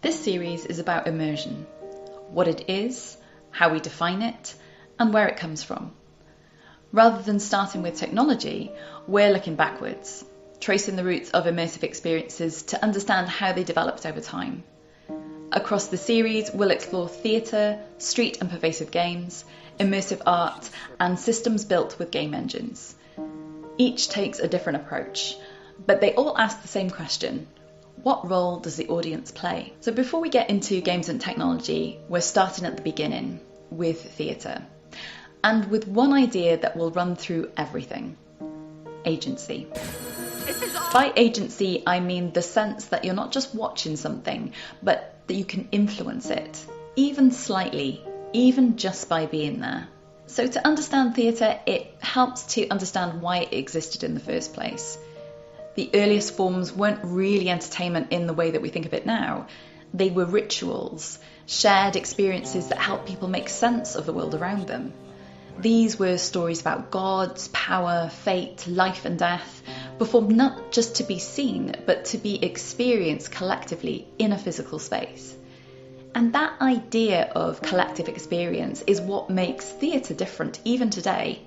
This series is about immersion, what it is, how we define it, and where it comes from. Rather than starting with technology, we're looking backwards, tracing the roots of immersive experiences to understand how they developed over time. Across the series, we'll explore theatre, street and pervasive games, immersive art, and systems built with game engines. Each takes a different approach, but they all ask the same question: what role does the audience play? So before we get into games and technology, we're starting at the beginning, with theatre. And with one idea that will run through everything: agency. By agency, I mean the sense that you're not just watching something, but that you can influence it, even slightly, even just by being there. So to understand theatre, it helps to understand why it existed in the first place. The earliest forms weren't really entertainment in the way that we think of it now. They were rituals, shared experiences that helped people make sense of the world around them. These were stories about gods, power, fate, life and death, performed not just to be seen, but to be experienced collectively in a physical space. And that idea of collective experience is what makes theatre different even today.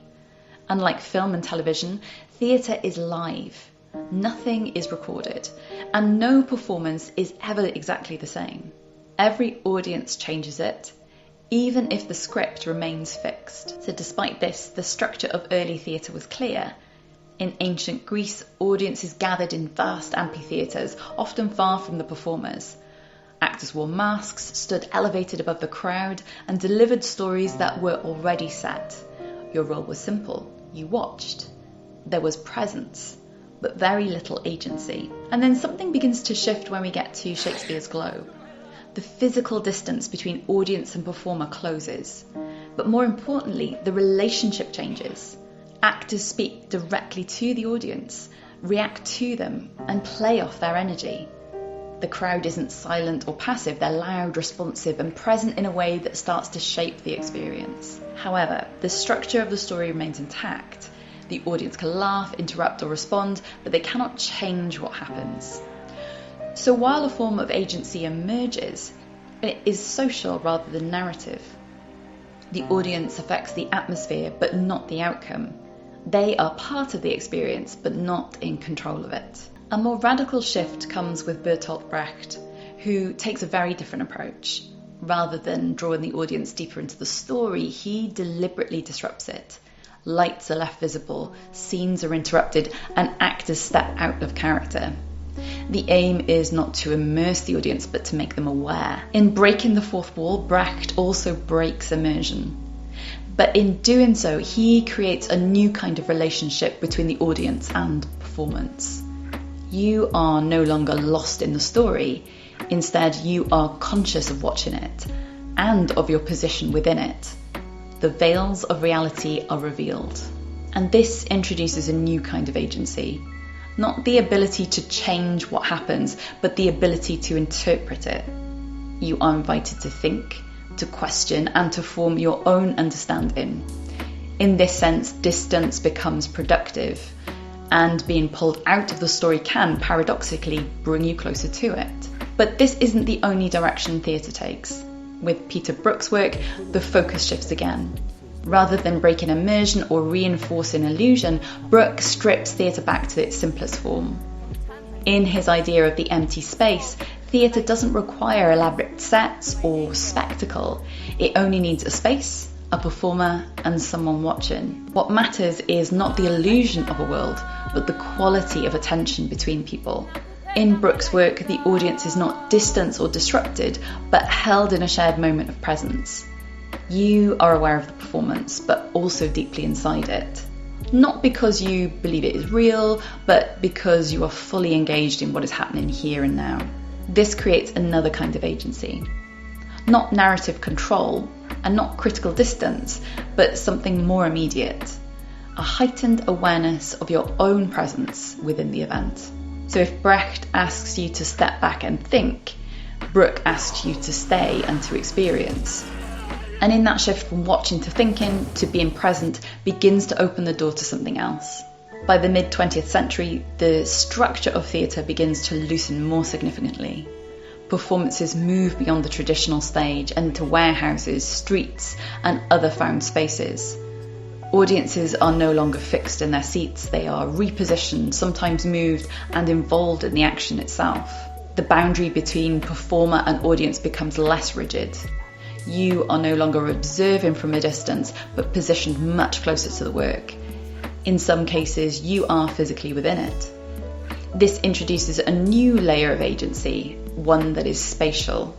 Unlike film and television, theatre is live. Nothing is recorded, and no performance is ever exactly the same. Every audience changes it, even if the script remains fixed. So despite this, the structure of early theatre was clear. In ancient Greece, audiences gathered in vast amphitheatres, often far from the performers. Actors wore masks, stood elevated above the crowd, and delivered stories that were already set. Your role was simple: you watched. There was presence, but very little agency. And then something begins to shift when we get to Shakespeare's Globe. The physical distance between audience and performer closes. But more importantly, the relationship changes. Actors speak directly to the audience, react to them, and play off their energy. The crowd isn't silent or passive, they're loud, responsive, and present in a way that starts to shape the experience. However, the structure of the story remains intact. The audience can laugh, interrupt, or respond, but they cannot change what happens. So while a form of agency emerges, it is social rather than narrative. The audience affects the atmosphere, but not the outcome. They are part of the experience, but not in control of it. A more radical shift comes with Bertolt Brecht, who takes a very different approach. Rather than drawing the audience deeper into the story, he deliberately disrupts it. Lights are left visible, scenes are interrupted, and actors step out of character. The aim is not to immerse the audience, but to make them aware. In breaking the fourth wall, Brecht also breaks immersion. But in doing so, he creates a new kind of relationship between the audience and performance. You are no longer lost in the story. Instead, you are conscious of watching it and of your position within it. The veils of reality are revealed. And this introduces a new kind of agency. Not the ability to change what happens, but the ability to interpret it. You are invited to think, to question, and to form your own understanding. In this sense, distance becomes productive, and being pulled out of the story can, paradoxically, bring you closer to it. But this isn't the only direction theatre takes. With Peter Brook's work, the focus shifts again. Rather than breaking immersion or reinforcing illusion, Brook strips theatre back to its simplest form. In his idea of the empty space, theatre doesn't require elaborate sets or spectacle. It only needs a space, a performer, and someone watching. What matters is not the illusion of a world, but the quality of attention between people. In Brook's work, the audience is not distanced or disrupted, but held in a shared moment of presence. You are aware of the performance, but also deeply inside it. Not because you believe it is real, but because you are fully engaged in what is happening here and now. This creates another kind of agency. Not narrative control, and not critical distance, but something more immediate. A heightened awareness of your own presence within the event. So if Brecht asks you to step back and think, Brook asks you to stay and to experience. And in that shift from watching to thinking to being present begins to open the door to something else. By the mid-20th century, the structure of theatre begins to loosen more significantly. performances move beyond the traditional stage and into warehouses, streets, and other found spaces. Audiences are no longer fixed in their seats, they are repositioned, sometimes moved, and involved in the action itself. The boundary between performer and audience becomes less rigid. You are no longer observing from a distance, but positioned much closer to the work. In some cases, you are physically within it. This introduces a new layer of agency, one that is spatial.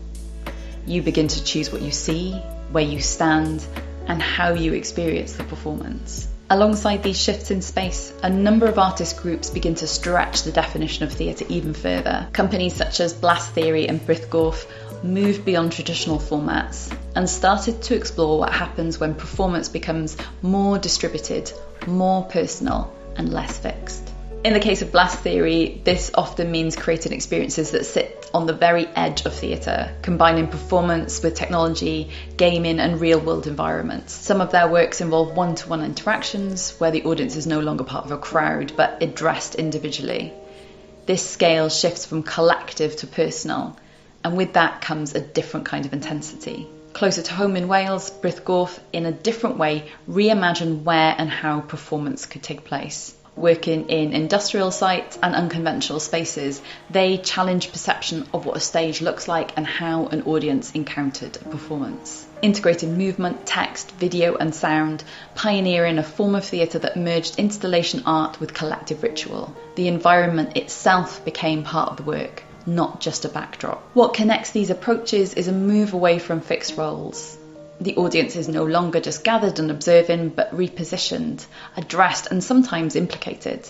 You begin to choose what you see, where you stand, and how you experience the performance. Alongside these shifts in space, a number of artist groups begin to stretch the definition of theatre even further. Companies such as Blast Theory and Brithgorf moved beyond traditional formats and started to explore what happens when performance becomes more distributed, more personal, and less fixed. In the case of Blast Theory, this often means creating experiences that sit on the very edge of theatre, combining performance with technology, gaming, and real-world environments. Some of their works involve one-to-one interactions, where the audience is no longer part of a crowd, but addressed individually. This scale shifts from collective to personal, and with that comes a different kind of intensity. Closer to home in Wales, Brithgorf, in a different way, reimagined where and how performance could take place. Working in industrial sites and unconventional spaces, they challenge perception of what a stage looks like and how an audience encountered a performance. Integrating movement, text, video and sound, pioneering a form of theatre that merged installation art with collective ritual. The environment itself became part of the work, not just a backdrop. What connects these approaches is a move away from fixed roles. The audience is no longer just gathered and observing, but repositioned, addressed and sometimes implicated.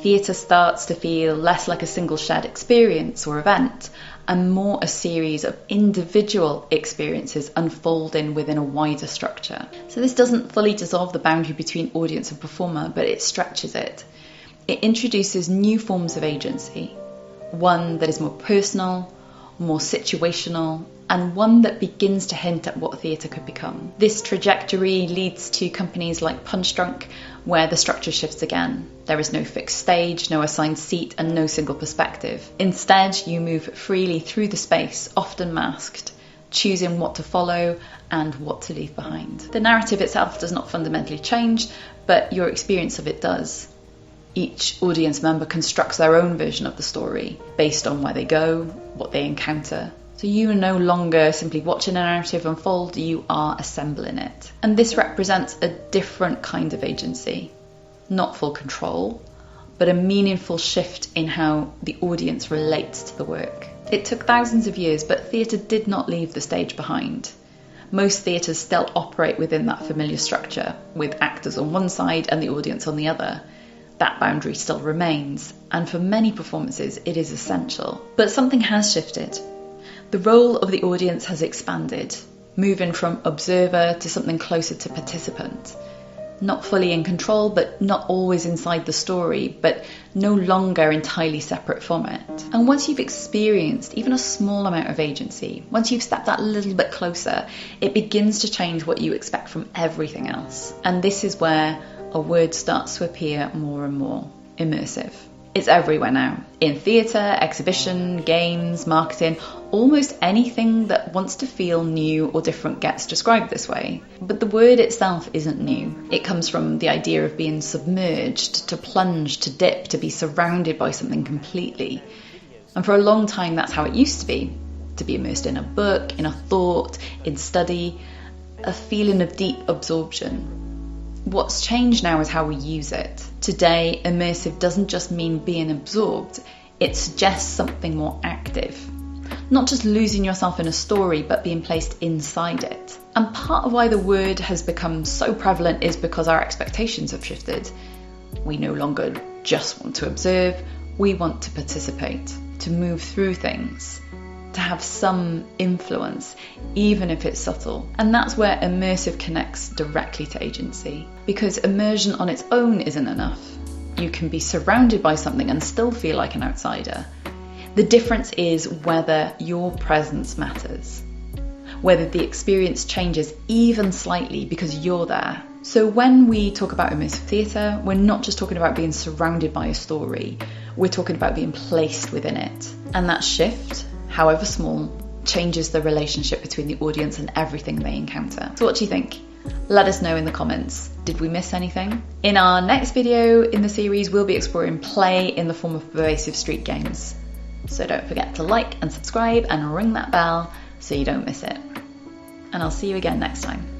Theatre starts to feel less like a single shared experience or event, and more a series of individual experiences unfolding within a wider structure. So this doesn't fully dissolve the boundary between audience and performer, but it stretches it. It introduces new forms of agency, one that is more personal, more situational, and one that begins to hint at what theatre could become. This trajectory leads to companies like Punch Drunk, where the structure shifts again. There is no fixed stage, no assigned seat, and no single perspective. Instead, you move freely through the space, often masked, choosing what to follow and what to leave behind. The narrative itself does not fundamentally change, but your experience of it does. Each audience member constructs their own version of the story, based on where they go, what they encounter. So you are no longer simply watching a narrative unfold, you are assembling it. And this represents a different kind of agency. Not full control, but a meaningful shift in how the audience relates to the work. It took thousands of years, but theatre did not leave the stage behind. Most theatres still operate within that familiar structure, with actors on one side and the audience on the other. That boundary still remains, and for many performances it is essential. But something has shifted. The role of the audience has expanded, moving from observer to something closer to participant. Not fully in control, but not always inside the story, but no longer entirely separate from it. And once you've experienced even a small amount of agency, once you've stepped that little bit closer, it begins to change what you expect from everything else. And this is where a word starts to appear more and more: immersive. It's everywhere now. In theatre, exhibition, games, marketing, almost anything that wants to feel new or different gets described this way. But the word itself isn't new. It comes from the idea of being submerged, to plunge, to dip, to be surrounded by something completely. And for a long time, that's how it used to be immersed in a book, in a thought, in study, a feeling of deep absorption. What's changed now is how we use it. Today, immersive doesn't just mean being absorbed, it suggests something more active. Not just losing yourself in a story, but being placed inside it. And part of why the word has become so prevalent is because our expectations have shifted. We no longer just want to observe, we want to participate, to move through things, to have some influence, even if it's subtle. And that's where immersive connects directly to agency. Because immersion on its own isn't enough. You can be surrounded by something and still feel like an outsider. The difference is whether your presence matters, whether the experience changes even slightly because you're there. So when we talk about immersive theatre, we're not just talking about being surrounded by a story, we're talking about being placed within it. And that shift however small, changes the relationship between the audience and everything they encounter. So what do you think? Let us know in the comments. Did we miss anything? In our next video in the series, we'll be exploring play in the form of pervasive street games. So don't forget to like and subscribe and ring that bell so you don't miss it. And I'll see you again next time.